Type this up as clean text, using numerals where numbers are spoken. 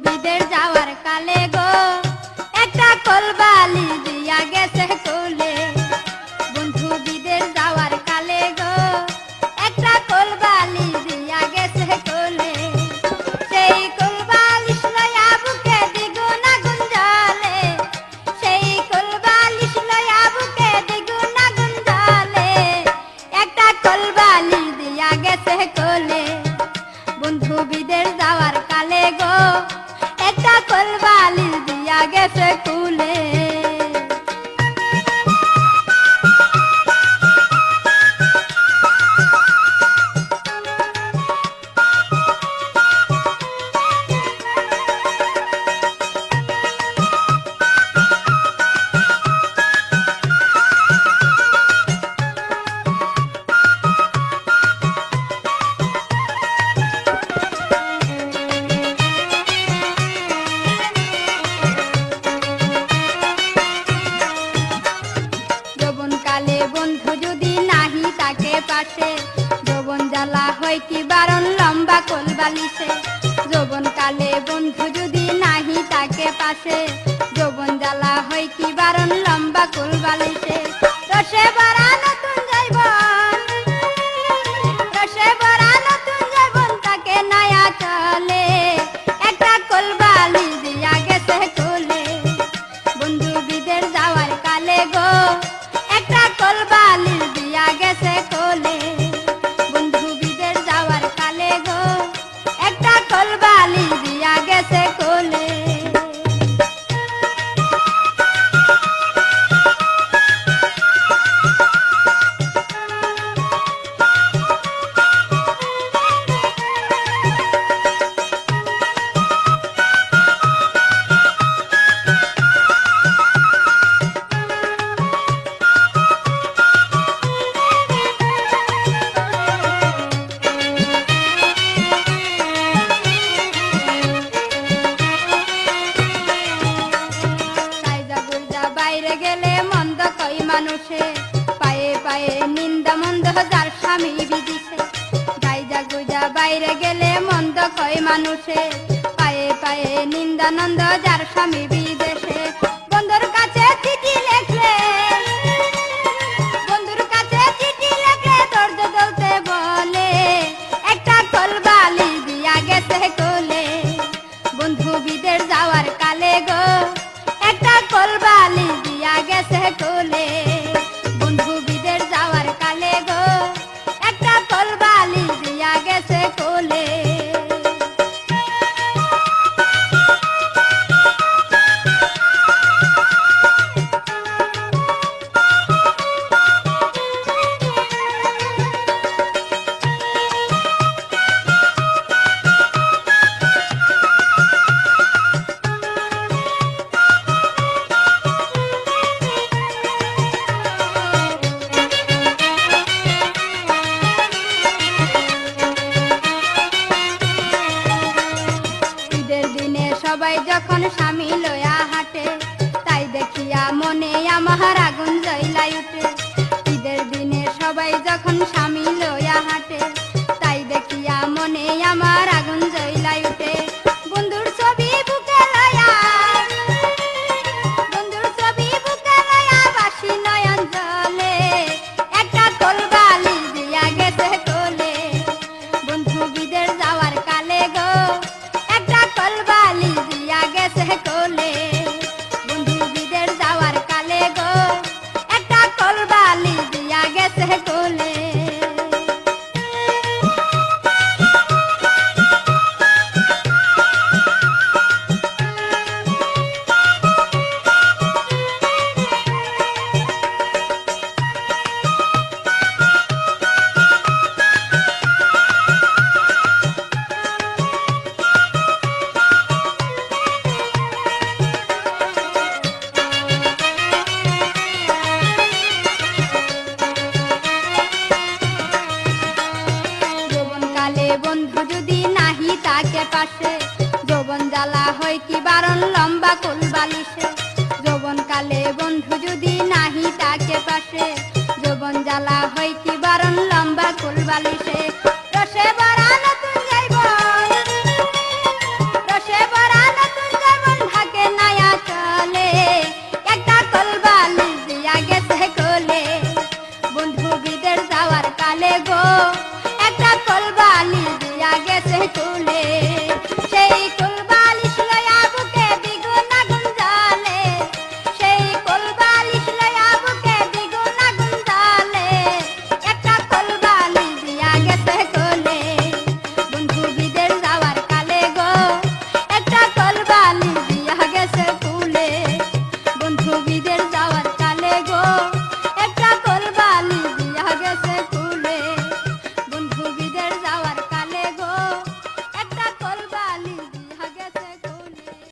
বিদের যাওয়ার কালে গো একটা কলবালি দিয়া গেছে কোলে। বন্ধু বিদের যাওয়ার কালে গো একটা কলবালি দিয়া গেছে কোলে। সেই কলবালিশ লয়া বুকে দ্বিগুণ আগুন জ্বলে, সেই কলবালিশ লয়া বুকে দ্বিগুণ আগুন জ্বলে। একটা কলবালিশ দিয়া গেছে কোলে। বন্ধু বিদের যাওয়ার কালে গো একটা কলবালিশ দিয়া গেছে কুলে। যৌবনকালে বন্ধু যদি নাহি তাকে পাশে, যৌবন জ্বালা হয় কি বারণ লম্বা কলবালিশে। যৌবনকালে বন্ধু যদি নাহি তাকে পাশে, যৌবন জ্বালা হয় কি বারণ লম্বা কলবালিশে। রসে ভরা নতুন যৌবন, রসে ভরা নতুন যৌবন তাকে নয়া চলে। একটা কলবালিশ দিয়া গেছে কোলে। বন্ধু বিদের যাওয়ার কালে গো একটা কলবালিশ দিয়া গেছে কোলে। বন্ধু বিদের যাওয়ার কালে গো একটা কলবালিশ দিয়া গেছে কোলে। বাইরে গেলে মন্দ কই মানুষে, পায়ে পায়ে নিন্দা মন্দ যার স্বামী বিদিছে। গাইজা গুজা বাইরে গেলে মন্দ কই মানুষে, পায়ে পায়ে নিন্দা নন্দ যার স্বামী বিদেশে। বন্ধুর কাছে চিঠি লেখলে, বন্ধুর কাছে চিঠি লেখলে ধৈর্য ধরতে বলে। একটা কলবালিশ দিয়া গেছে কোলে। বন্ধু বিদের যাওয়ার কালে গো একটা কলবালিশ দিয়া গেছে কোলে। বন্ধু বিদের যাওয়ার কালে গো একটা কলবালিশ দিয়া গেছে কোলে। সবাই যখন স্বামী লয়া হাঁটে, তাই দেখিয়া মনে আমার আগুন জ্বলাই উঠে। ঈদের দিনে সবাই যখন স্বামী লয়া হাঁটে, তাই দেখিয়া মনে আমার আগুন জ্বলাই উঠে। বন্ধুর ছবি বুকে লয়া, বন্ধুর ছবি বুকে লয়া বাসি নয়ন জলে। একটা কলবালিশ দিয়া গেছে কোলে। বন্ধু বিদের যাওয়ার কালে গো একটা কলবালিশ দিয়া গেছে কোলে। বন্ধু বিদের যাওয়ার কালে গো একটা কলবালিশ দিয়া গেছে কোলে। বন্ধু যদি নাহি তাকে পাশে, যৌবন জ্বালা হয় কি বারণ লম্বা কলবালিশে। যৌবন কালে বন্ধু যদি নাহি তাকে পাশে, যৌবন জ্বালা হয় কি বারণ লম্বা কলবালিশে। রসে ভরা নতুন যৌবন, রসে ভরা গো একটা কোলবালি দিয়া গেছে তুলে